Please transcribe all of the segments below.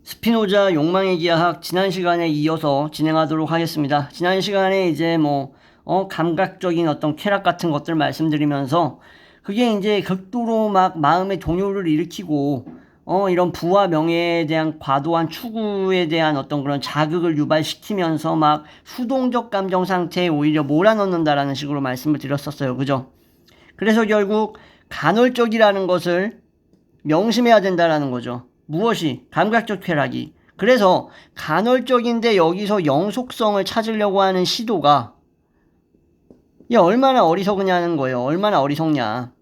스피노자 욕망의 기하학 지난 시간에 이어서 진행하도록 하겠습니다. 지난 시간에 이제 감각적인 어떤 쾌락 같은 것들 말씀드리면서 그게 이제 극도로 막 마음의 동요를 일으키고 이런 부와 명예에 대한 과도한 추구에 대한 어떤 그런 자극을 유발시키면서 막 수동적 감정 상태에 오히려 몰아넣는다라는 식으로 말씀을 드렸었어요. 그죠? 그래서 결국 간헐적이라는 것을 명심해야 된다라는 거죠. 무엇이? 감각적 쾌락이. 그래서 간헐적인데 여기서 영속성을 찾으려고 하는 시도가 이게 얼마나 어리석으냐는 거예요. 얼마나 어리석냐.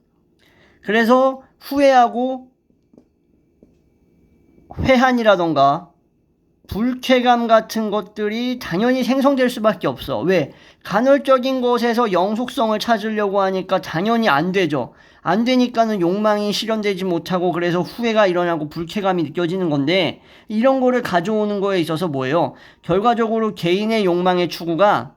그래서 후회하고 회한이라던가 불쾌감 같은 것들이 당연히 생성될 수밖에 없어. 왜? 간헐적인 것에서 영속성을 찾으려고 하니까 당연히 안 되죠. 안 되니까는 욕망이 실현되지 못하고 그래서 후회가 일어나고 불쾌감이 느껴지는 건데 이런 거를 가져오는 거에 있어서 뭐예요? 결과적으로 개인의 욕망의 추구가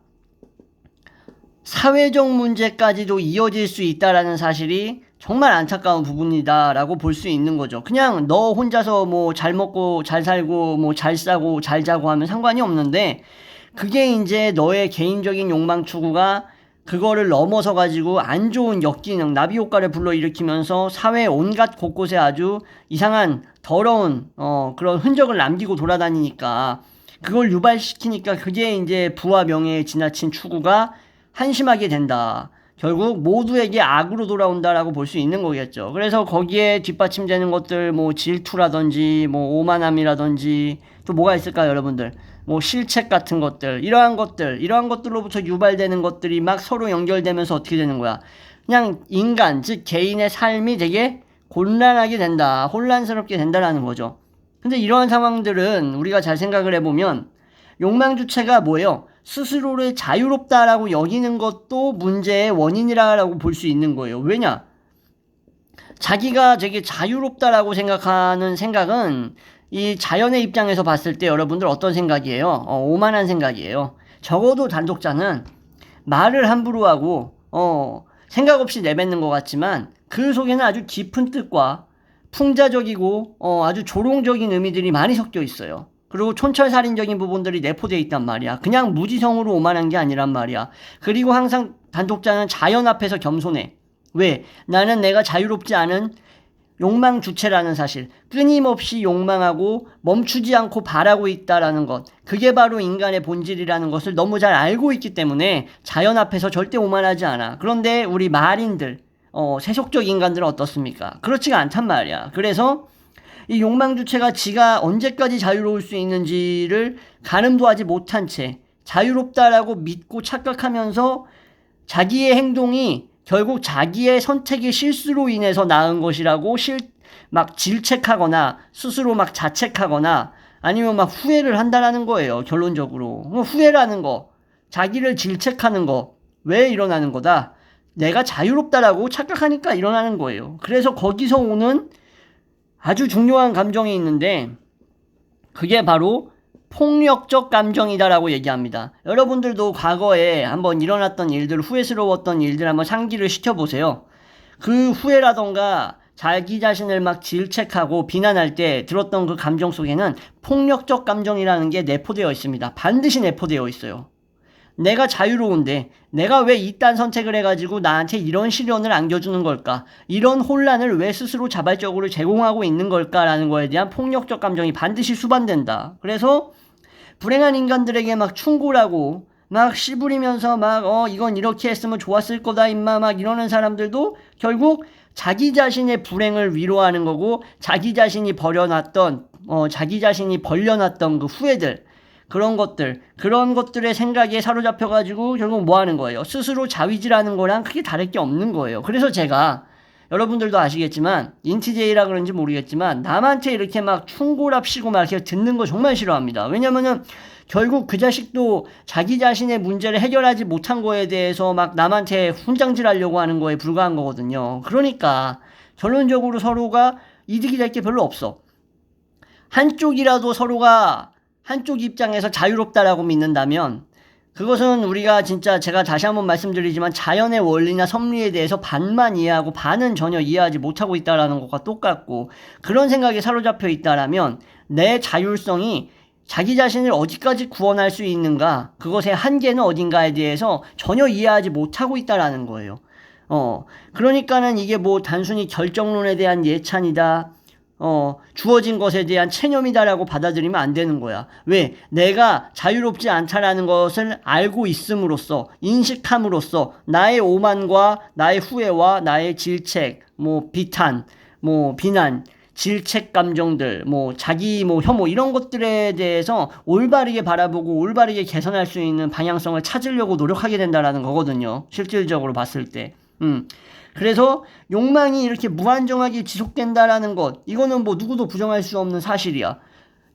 사회적 문제까지도 이어질 수 있다라는 사실이 정말 안타까운 부분이다라고 볼 수 있는 거죠. 그냥 너 혼자서 잘 먹고 잘 살고 잘 싸고 잘 자고 하면 상관이 없는데 그게 이제 너의 개인적인 욕망 추구가 그거를 넘어서 가지고 안 좋은 역기능, 나비 효과를 불러일으키면서 사회 온갖 곳곳에 아주 이상한 더러운 그런 흔적을 남기고 돌아다니니까 그걸 유발시키니까 그게 이제 부와 명예에 지나친 추구가 한심하게 된다. 결국 모두에게 악으로 돌아온다라고 볼 수 있는 거겠죠. 그래서 거기에 뒷받침되는 것들 질투라든지 오만함이라든지 또 뭐가 있을까요, 여러분들? 실책 같은 것들, 이러한 것들로부터 유발되는 것들이 막 서로 연결되면서 어떻게 되는 거야? 그냥 인간, 즉 개인의 삶이 되게 곤란하게 된다, 혼란스럽게 된다라는 거죠. 근데 이러한 상황들은 우리가 잘 생각을 해보면 욕망 주체가 뭐예요? 스스로를 자유롭다라고 여기는 것도 문제의 원인이라고 볼 수 있는 거예요. 왜냐? 자기가 되게 자유롭다라고 생각하는 생각은 이 자연의 입장에서 봤을 때 여러분들 어떤 생각이에요? 오만한 생각이에요. 적어도 단독자는 말을 함부로 하고 생각 없이 내뱉는 것 같지만 그 속에는 아주 깊은 뜻과 풍자적이고 아주 조롱적인 의미들이 많이 섞여 있어요. 그리고 촌철살인적인 부분들이 내포되어 있단 말이야. 그냥 무지성으로 오만한 게 아니란 말이야. 그리고 항상 단독자는 자연 앞에서 겸손해. 왜? 나는 내가 자유롭지 않은 욕망 주체라는 사실, 끊임없이 욕망하고 멈추지 않고 바라고 있다라는 것, 그게 바로 인간의 본질이라는 것을 너무 잘 알고 있기 때문에 자연 앞에서 절대 오만하지 않아. 그런데 우리 말인들, 세속적 인간들은 어떻습니까? 그렇지가 않단 말이야. 그래서 이 욕망 주체가 지가 언제까지 자유로울 수 있는지를 가늠도 하지 못한 채 자유롭다라고 믿고 착각하면서 자기의 행동이 결국 자기의 선택의 실수로 인해서 나은 것이라고 막 질책하거나 스스로 막 자책하거나 아니면 막 후회를 한다라는 거예요. 결론적으로. 후회라는 거, 자기를 질책하는 거, 왜 일어나는 거다? 내가 자유롭다라고 착각하니까 일어나는 거예요. 그래서 거기서 오는 아주 중요한 감정이 있는데 그게 바로 폭력적 감정이다라고 얘기합니다. 여러분들도 과거에 한번 일어났던 일들, 후회스러웠던 일들 한번 상기를 시켜보세요. 그 후회라던가 자기 자신을 막 질책하고 비난할 때 들었던 그 감정 속에는 폭력적 감정이라는 게 내포되어 있습니다. 반드시 내포되어 있어요. 내가 자유로운데 내가 왜 이딴 선택을 해가지고 나한테 이런 시련을 안겨주는 걸까? 이런 혼란을 왜 스스로 자발적으로 제공하고 있는 걸까라는 거에 대한 폭력적 감정이 반드시 수반된다. 그래서 불행한 인간들에게 막 충고라고 막 씨부리면서 막 이건 이렇게 했으면 좋았을 거다 임마 막 이러는 사람들도 결국 자기 자신의 불행을 위로하는 거고 자기 자신이 자기 자신이 벌려놨던 그 후회들 그런 것들의 생각에 사로잡혀가지고 결국 뭐 하는 거예요? 스스로 자위질하는 거랑 크게 다를 게 없는 거예요. 그래서 제가 여러분들도 아시겠지만 인티제이라 그런지 모르겠지만 남한테 이렇게 막 충고랍시고 막 이렇게 듣는 거 정말 싫어합니다. 왜냐면은 결국 그 자식도 자기 자신의 문제를 해결하지 못한 거에 대해서 막 남한테 훈장질 하려고 하는 거에 불과한 거거든요. 그러니까 결론적으로 서로가 이득이 될 게 별로 없어. 한쪽이라도 서로가 한쪽 입장에서 자유롭다라고 믿는다면 그것은 우리가 진짜 제가 다시 한번 말씀드리지만 자연의 원리나 섭리에 대해서 반만 이해하고 반은 전혀 이해하지 못하고 있다라는 것과 똑같고 그런 생각에 사로잡혀 있다라면 내 자율성이 자기 자신을 어디까지 구원할 수 있는가, 그것의 한계는 어딘가에 대해서 전혀 이해하지 못하고 있다라는 거예요. 그러니까는 이게 뭐 단순히 결정론에 대한 예찬이다, 주어진 것에 대한 체념이다라고 받아들이면 안 되는 거야. 왜? 내가 자유롭지 않다라는 것을 알고 있음으로써, 인식함으로써 나의 오만과 나의 후회와 나의 질책, 뭐 비탄, 뭐 비난, 질책 감정들, 뭐 자기 뭐 혐오 이런 것들에 대해서 올바르게 바라보고 올바르게 개선할 수 있는 방향성을 찾으려고 노력하게 된다라는 거거든요. 실질적으로 봤을 때. 그래서 욕망이 이렇게 무한정하게 지속된다라는 것, 이거는 뭐 누구도 부정할 수 없는 사실이야.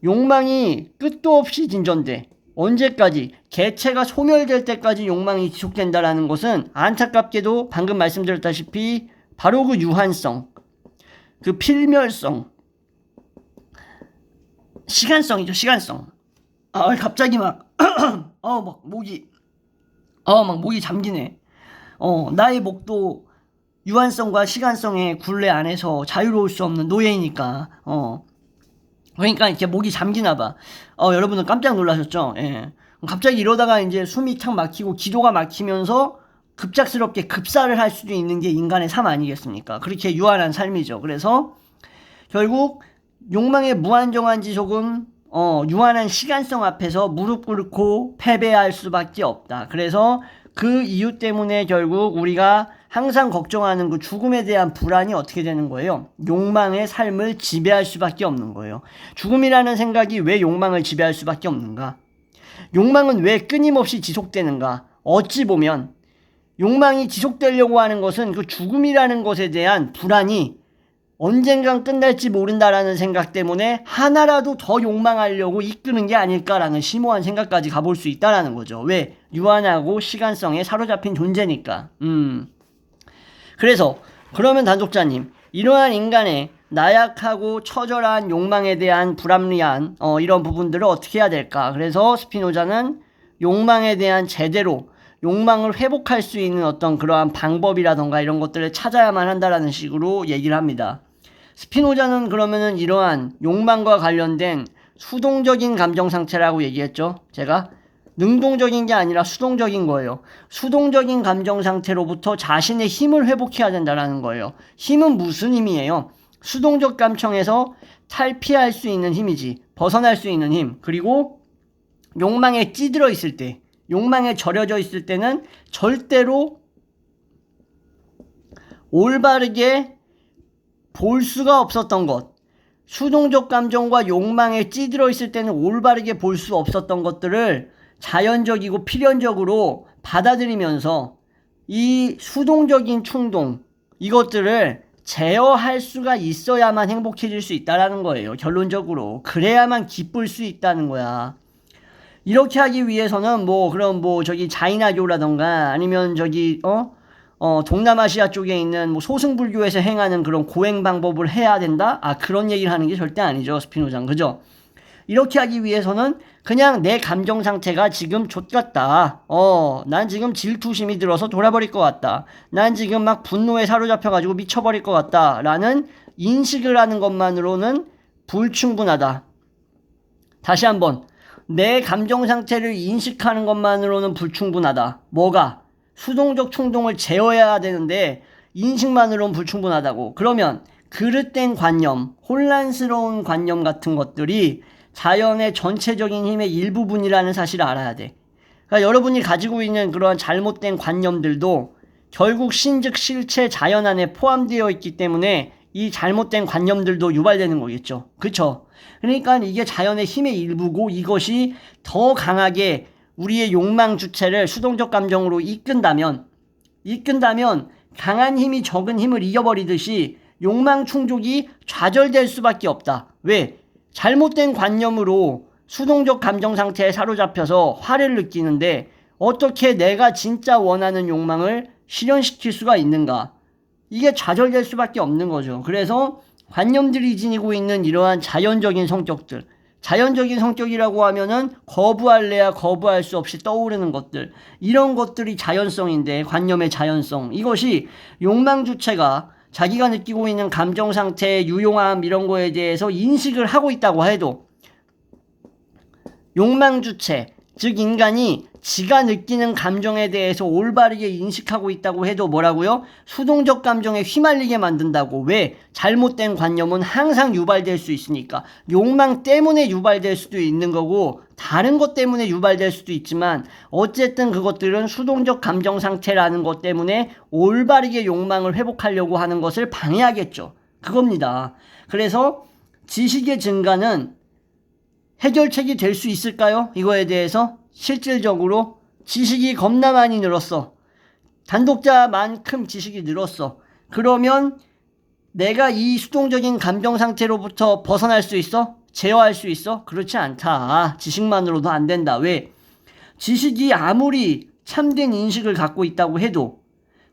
욕망이 끝도 없이 진전돼. 언제까지? 개체가 소멸될 때까지 욕망이 지속된다라는 것은 안타깝게도 방금 말씀드렸다시피 바로 그 유한성, 그 필멸성, 시간성이죠, 시간성. 갑자기 막 목이 잠기네. 나의 목도 유한성과 시간성의 굴레 안에서 자유로울 수 없는 노예이니까. 그러니까 이렇게 목이 잠기나 봐. 여러분은 깜짝 놀라셨죠? 예. 갑자기 이러다가 이제 숨이 탁 막히고 기도가 막히면서 급작스럽게 급사를 할 수도 있는 게 인간의 삶 아니겠습니까? 그렇게 유한한 삶이죠. 그래서 결국 욕망의 무한정한 지속은 유한한 시간성 앞에서 무릎 꿇고 패배할 수밖에 없다. 그래서 그 이유 때문에 결국 우리가 항상 걱정하는 그 죽음에 대한 불안이 어떻게 되는 거예요? 욕망의 삶을 지배할 수밖에 없는 거예요. 죽음이라는 생각이 왜 욕망을 지배할 수밖에 없는가? 욕망은 왜 끊임없이 지속되는가? 어찌 보면 욕망이 지속되려고 하는 것은 그 죽음이라는 것에 대한 불안이 언젠간 끝날지 모른다라는 생각 때문에 하나라도 더 욕망하려고 이끄는 게 아닐까라는 심오한 생각까지 가볼 수 있다라는 거죠. 왜? 유한하고 시간성에 사로잡힌 존재니까. 그래서 그러면 단독자님, 이러한 인간의 나약하고 처절한 욕망에 대한 불합리한 이런 부분들을 어떻게 해야 될까? 그래서 스피노자는 욕망에 대한 제대로 욕망을 회복할 수 있는 어떤 그러한 방법이라던가 이런 것들을 찾아야만 한다라는 식으로 얘기를 합니다. 스피노자는 그러면은 이러한 욕망과 관련된 수동적인 감정 상태라고 얘기했죠. 제가 능동적인 게 아니라 수동적인 거예요. 수동적인 감정 상태로부터 자신의 힘을 회복해야 된다는 거예요. 힘은 무슨 힘이에요? 수동적 감정에서 탈피할 수 있는 힘이지. 벗어날 수 있는 힘. 그리고 욕망에 찌들어 있을 때, 욕망에 절여져 있을 때는 절대로 올바르게 볼 수가 없었던 것, 수동적 감정과 욕망에 찌들어 있을 때는 올바르게 볼 수 없었던 것들을 자연적이고 필연적으로 받아들이면서 이 수동적인 충동, 이것들을 제어할 수가 있어야만 행복해질 수 있다는 거예요. 결론적으로. 그래야만 기쁠 수 있다는 거야. 이렇게 하기 위해서는 저기 자이나교라던가 아니면 저기 동남아시아 쪽에 있는 소승불교에서 행하는 그런 고행 방법을 해야 된다? 그런 얘기를 하는 게 절대 아니죠, 스피노자는. 그죠? 이렇게 하기 위해서는 그냥 내 감정 상태가 지금 좆같다. 난 지금 질투심이 들어서 돌아버릴 것 같다. 난 지금 막 분노에 사로잡혀가지고 미쳐버릴 것 같다. 라는 인식을 하는 것만으로는 불충분하다. 다시 한번. 내 감정 상태를 인식하는 것만으로는 불충분하다. 뭐가? 수동적 충동을 제어해야 되는데 인식만으로는 불충분하다고. 그러면 그릇된 관념, 혼란스러운 관념 같은 것들이 자연의 전체적인 힘의 일부분이라는 사실을 알아야 돼. 그러니까 여러분이 가지고 있는 그러한 잘못된 관념들도 결국 신즉 실체 자연 안에 포함되어 있기 때문에 이 잘못된 관념들도 유발되는 거겠죠. 그쵸? 그러니까 이게 자연의 힘의 일부고 이것이 더 강하게 우리의 욕망 주체를 수동적 감정으로 이끈다면 강한 힘이 적은 힘을 이겨버리듯이 욕망 충족이 좌절될 수밖에 없다. 왜? 잘못된 관념으로 수동적 감정 상태에 사로잡혀서 화를 느끼는데 어떻게 내가 진짜 원하는 욕망을 실현시킬 수가 있는가? 이게 좌절될 수밖에 없는 거죠. 그래서 관념들이 지니고 있는 이러한 자연적인 성격들, 자연적인 성격이라고 하면은 거부할래야 거부할 수 없이 떠오르는 것들, 이런 것들이 자연성인데, 관념의 자연성, 이것이 욕망 주체가 자기가 느끼고 있는 감정 상태의 유용함 이런 거에 대해서 인식을 하고 있다고 해도 욕망 주체, 즉 인간이 지가 느끼는 감정에 대해서 올바르게 인식하고 있다고 해도 뭐라고요? 수동적 감정에 휘말리게 만든다고. 왜? 잘못된 관념은 항상 유발될 수 있으니까. 욕망 때문에 유발될 수도 있는 거고 다른 것 때문에 유발될 수도 있지만 어쨌든 그것들은 수동적 감정 상태라는 것 때문에 올바르게 욕망을 회복하려고 하는 것을 방해하겠죠. 그겁니다. 그래서 지식의 증가는 해결책이 될 수 있을까요? 이거에 대해서 실질적으로 지식이 겁나 많이 늘었어. 단독자만큼 지식이 늘었어. 그러면 내가 이 수동적인 감정 상태로부터 벗어날 수 있어? 제어할 수 있어? 그렇지 않다. 지식만으로도 안 된다. 왜? 지식이 아무리 참된 인식을 갖고 있다고 해도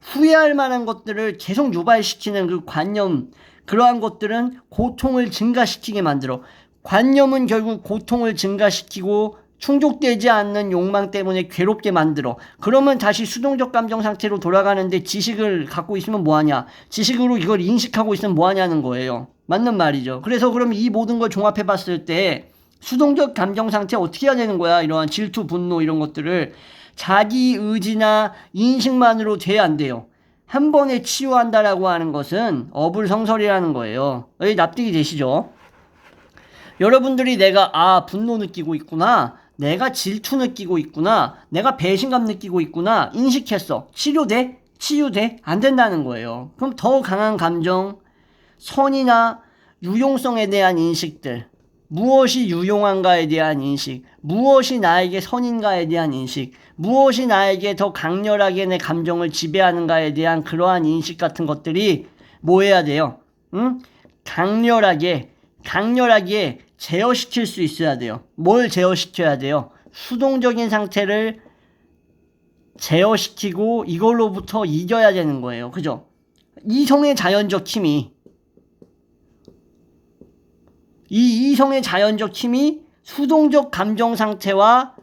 후회할 만한 것들을 계속 유발시키는 그 관념, 그러한 것들은 고통을 증가시키게 만들어. 관념은 결국 고통을 증가시키고 충족되지 않는 욕망 때문에 괴롭게 만들어. 그러면 다시 수동적 감정 상태로 돌아가는데 지식을 갖고 있으면 뭐하냐? 지식으로 이걸 인식하고 있으면 뭐하냐는 거예요. 맞는 말이죠. 그래서 그럼 이 모든 걸 종합해 봤을 때 수동적 감정 상태 어떻게 해야 되는 거야? 이러한 질투, 분노 이런 것들을 자기 의지나 인식만으로 돼야 안 돼요. 한 번에 치유한다라고 하는 것은 어불성설이라는 거예요. 여기 납득이 되시죠? 여러분들이 내가 분노 느끼고 있구나, 내가 질투 느끼고 있구나, 내가 배신감 느끼고 있구나 인식했어. 치료돼? 치유돼? 안 된다는 거예요. 그럼 더 강한 감정, 선이나 유용성에 대한 인식들, 무엇이 유용한가에 대한 인식, 무엇이 나에게 선인가에 대한 인식, 무엇이 나에게 더 강렬하게 내 감정을 지배하는가에 대한 그러한 인식 같은 것들이 뭐 해야 돼요? 응? 강렬하게 제어시킬 수 있어야 돼요. 뭘 제어시켜야 돼요? 수동적인 상태를 제어시키고 이걸로부터 이겨야 되는 거예요. 그죠? 이성의 자연적 힘이 수동적 감정 상태와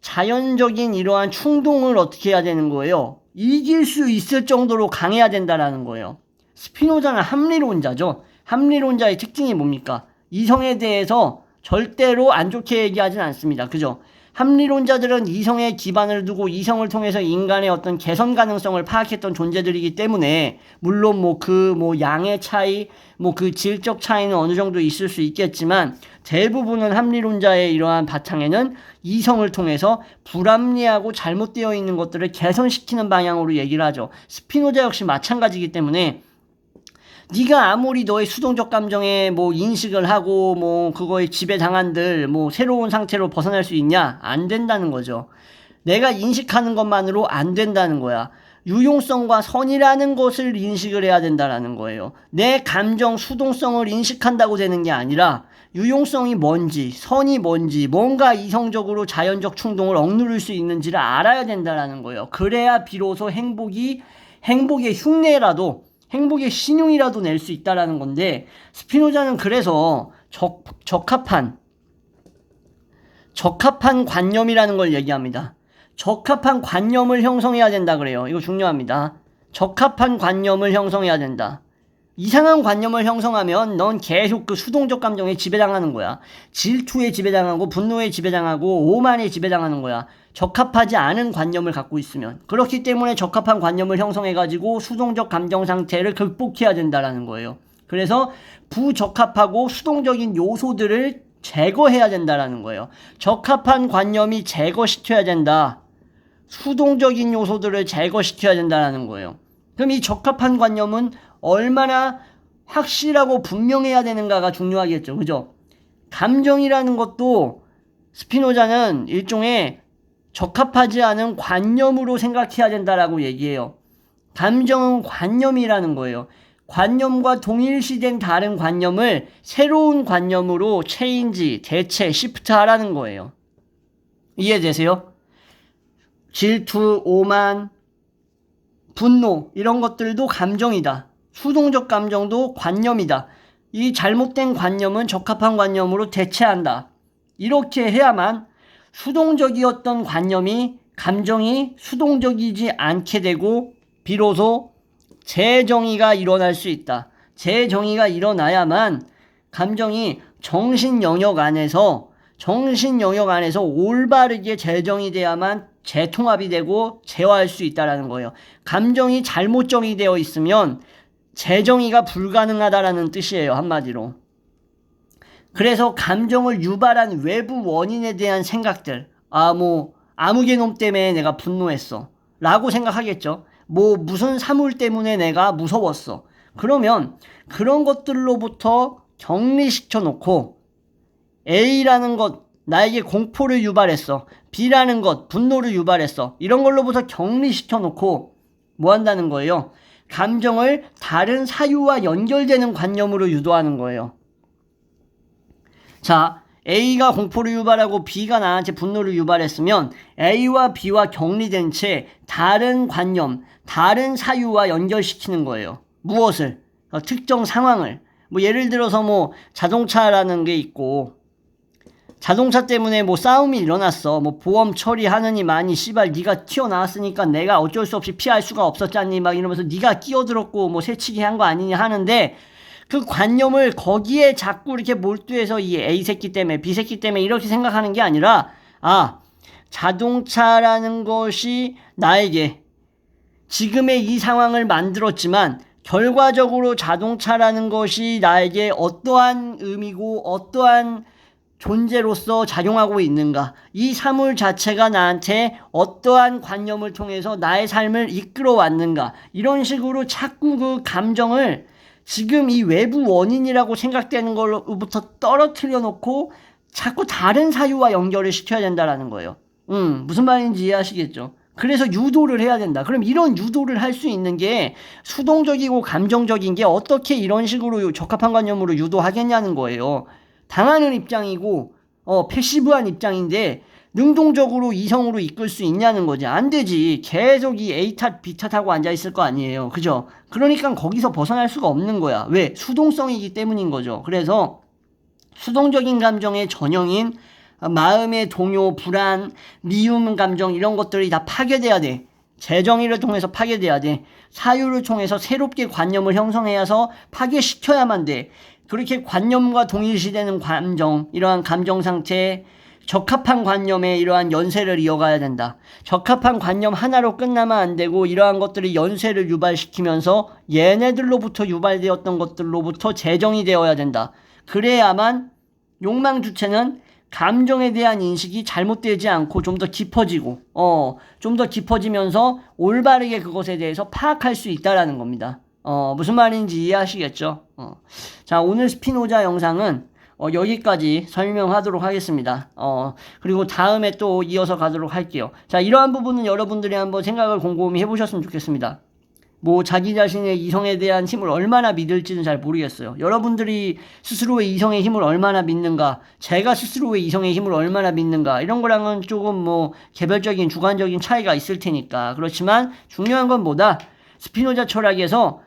자연적인 이러한 충동을 어떻게 해야 되는 거예요? 이길 수 있을 정도로 강해야 된다라는 거예요. 스피노자는 합리론자죠. 합리론자의 특징이 뭡니까? 이성에 대해서 절대로 안 좋게 얘기하진 않습니다. 그죠? 합리론자들은 이성에 기반을 두고 이성을 통해서 인간의 어떤 개선 가능성을 파악했던 존재들이기 때문에 물론 양의 차이, 그 질적 차이는 어느 정도 있을 수 있겠지만 대부분은 합리론자의 이러한 바탕에는 이성을 통해서 불합리하고 잘못되어 있는 것들을 개선시키는 방향으로 얘기를 하죠. 스피노자 역시 마찬가지이기 때문에 네가 아무리 너의 수동적 감정에 인식을 하고 그거에 지배당한들 새로운 상태로 벗어날 수 있냐? 안 된다는 거죠. 내가 인식하는 것만으로 안 된다는 거야. 유용성과 선이라는 것을 인식을 해야 된다는 거예요. 내 감정 수동성을 인식한다고 되는 게 아니라 유용성이 뭔지, 선이 뭔지, 뭔가 이성적으로 자연적 충동을 억누를 수 있는지를 알아야 된다는 거예요. 그래야 비로소 행복의 흉내라도, 행복의 신용이라도 낼 수 있다라는 건데, 스피노자는 그래서 적합한 관념이라는 걸 얘기합니다. 적합한 관념을 형성해야 된다 그래요. 이거 중요합니다. 적합한 관념을 형성해야 된다. 이상한 관념을 형성하면 넌 계속 그 수동적 감정에 지배당하는 거야. 질투에 지배당하고 분노에 지배당하고 오만에 지배당하는 거야. 적합하지 않은 관념을 갖고 있으면. 그렇기 때문에 적합한 관념을 형성해가지고 수동적 감정 상태를 극복해야 된다라는 거예요. 그래서 부적합하고 수동적인 요소들을 제거해야 된다라는 거예요. 적합한 관념이 제거시켜야 된다. 수동적인 요소들을 제거시켜야 된다는 거예요. 그럼 이 적합한 관념은 얼마나 확실하고 분명해야 되는가가 중요하겠죠. 그죠? 감정이라는 것도 스피노자는 일종의 적합하지 않은 관념으로 생각해야 된다라고 얘기해요. 감정은 관념이라는 거예요. 관념과 동일시된 다른 관념을 새로운 관념으로 체인지, 대체, 시프트 하라는 거예요. 이해되세요? 질투, 오만, 분노 이런 것들도 감정이다. 수동적 감정도 관념이다. 이 잘못된 관념은 적합한 관념으로 대체한다. 이렇게 해야만 수동적이었던 감정이 수동적이지 않게 되고 비로소 재정의가 일어날 수 있다. 재정의가 일어나야만 감정이 정신 영역 안에서 정신 영역 안에서 올바르게 재정이 돼야만 재통합이 되고 재화할 수 있다라는 거예요. 감정이 잘못 정의되어 있으면 재정의가 불가능하다라는 뜻이에요. 한마디로. 그래서 감정을 유발한 외부 원인에 대한 생각들, 아무개 놈 때문에 내가 분노했어 라고 생각하겠죠. 무슨 사물 때문에 내가 무서웠어. 그러면 그런 것들로부터 격리시켜 놓고 A라는 것 나에게 공포를 유발했어. B라는 것 분노를 유발했어. 이런 걸로부터 격리시켜 놓고 뭐 한다는 거예요? 감정을 다른 사유와 연결되는 관념으로 유도하는 거예요. 자, A가 공포를 유발하고 B가 나한테 분노를 유발했으면 A와 B와 격리된 채 다른 관념, 다른 사유와 연결시키는 거예요. 무엇을? 특정 상황을. 예를 들어서 자동차라는 게 있고 자동차 때문에 싸움이 일어났어. 보험 처리하느니 많이 씨발 네가 튀어나왔으니까 내가 어쩔 수 없이 피할 수가 없었잖니 막 이러면서 네가 끼어들었고 새치기 한 거 아니냐 하는데 그 관념을 거기에 자꾸 이렇게 몰두해서 이 A 새끼 때문에 B 새끼 때문에 이렇게 생각하는 게 아니라 자동차라는 것이 나에게 지금의 이 상황을 만들었지만 결과적으로 자동차라는 것이 나에게 어떠한 의미고 어떠한 존재로서 작용하고 있는가, 이 사물 자체가 나한테 어떠한 관념을 통해서 나의 삶을 이끌어 왔는가, 이런 식으로 자꾸 그 감정을 지금 이 외부 원인이라고 생각되는 걸로부터 떨어뜨려 놓고 자꾸 다른 사유와 연결을 시켜야 된다라는 거예요. 무슨 말인지 이해하시겠죠? 그래서 유도를 해야 된다. 그럼 이런 유도를 할 수 있는 게 수동적이고 감정적인 게 어떻게 이런 식으로 적합한 관념으로 유도하겠냐는 거예요. 당하는 입장이고 패시브한 입장인데 능동적으로 이성으로 이끌 수 있냐는 거지. 안 되지. 계속 이 A 탓 B 탓하고 앉아있을 거 아니에요. 그죠? 그러니까 거기서 벗어날 수가 없는 거야. 왜? 수동성이기 때문인 거죠. 그래서 수동적인 감정의 전형인 마음의 동요, 불안, 미움 감정 이런 것들이 다 파괴돼야 돼. 재정의를 통해서 파괴돼야 돼. 사유를 통해서 새롭게 관념을 형성해서 파괴시켜야만 돼. 그렇게 관념과 동일시되는 감정, 이러한 감정 상태에 적합한 관념에 이러한 연쇄를 이어가야 된다. 적합한 관념 하나로 끝나면 안 되고 이러한 것들이 연쇄를 유발시키면서 얘네들로부터 유발되었던 것들로부터 재정이 되어야 된다. 그래야만 욕망 주체는 감정에 대한 인식이 잘못되지 않고 좀 더 깊어지고 좀 더 깊어지면서 올바르게 그것에 대해서 파악할 수 있다라는 겁니다. 무슨 말인지 이해하시겠죠? 자, 오늘 스피노자 영상은 여기까지 설명하도록 하겠습니다. 그리고 다음에 또 이어서 가도록 할게요. 자, 이러한 부분은 여러분들이 한번 생각을 곰곰이 해보셨으면 좋겠습니다. 자기 자신의 이성에 대한 힘을 얼마나 믿을지는 잘 모르겠어요. 여러분들이 스스로의 이성의 힘을 얼마나 믿는가, 제가 스스로의 이성의 힘을 얼마나 믿는가, 이런 거랑은 조금 개별적인 주관적인 차이가 있을 테니까. 그렇지만 중요한 건 뭐다? 스피노자 철학에서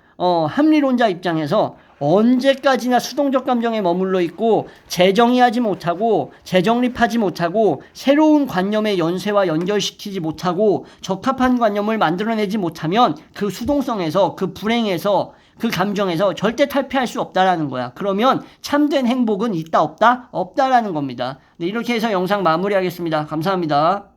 합리론자 입장에서 언제까지나 수동적 감정에 머물러 있고 재정의하지 못하고 재정립하지 못하고 새로운 관념의 연쇄와 연결시키지 못하고 적합한 관념을 만들어내지 못하면 그 수동성에서, 그 불행에서, 그 감정에서 절대 탈피할 수 없다라는 거야. 그러면 참된 행복은 있다 없다? 없다라는 겁니다. 네, 이렇게 해서 영상 마무리하겠습니다. 감사합니다.